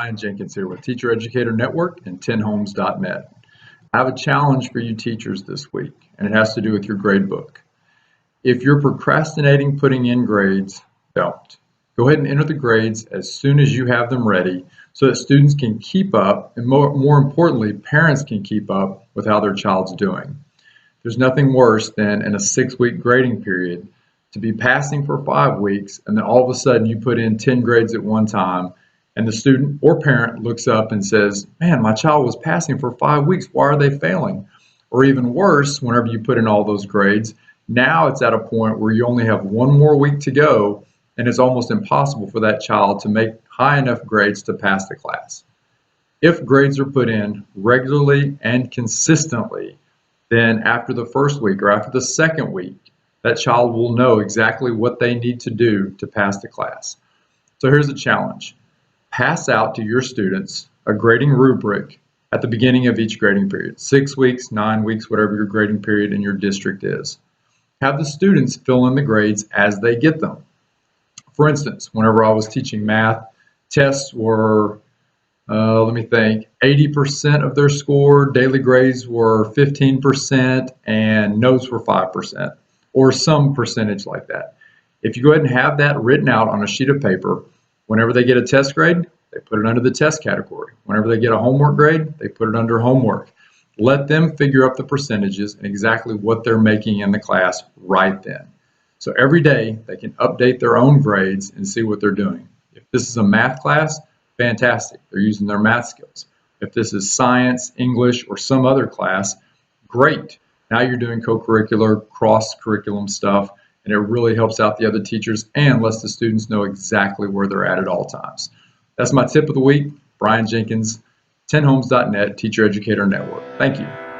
Brian Jenkins here with Teacher Educator Network and 10homes.net. I have a challenge for you teachers this week, and it has to do with your grade book. If you're procrastinating putting in grades, don't. Go ahead and enter the grades as soon as you have them ready so that students can keep up, and more importantly, parents can keep up with how their child's doing. There's nothing worse than in a 6-week grading period to be passing for 5 weeks and then all of a sudden you put in 10 grades at one time and the student or parent looks up and says, man, my child was passing for 5 weeks, why are they failing? Or even worse, whenever you put in all those grades, now it's at a point where you only have 1 more week to go and it's almost impossible for that child to make high enough grades to pass the class. If grades are put in regularly and consistently, then after the first week or after the second week, that child will know exactly what they need to do to pass the class. So here's the challenge. Pass out to your students a grading rubric at the beginning of each grading period, 6 weeks, 9 weeks, whatever your grading period in your district is. Have the students fill in the grades as they get them. For instance, whenever I was teaching math, tests were 80% of their score, daily grades were 15%, and notes were 5%, or some percentage like that. If you go ahead and have that written out on a sheet of paper, whenever they get a test grade, they put it under the test category. Whenever they get a homework grade, they put it under homework. Let them figure up the percentages and exactly what they're making in the class right then. So every day they can update their own grades and see what they're doing. If this is a math class, fantastic. They're using their math skills. If this is science, English, or some other class, great. Now you're doing co-curricular, cross-curriculum stuff, and it really helps out the other teachers and lets the students know exactly where they're at all times. That's my tip of the week. Brian Jenkins, 10homes.net, Teacher Educator Network. Thank you.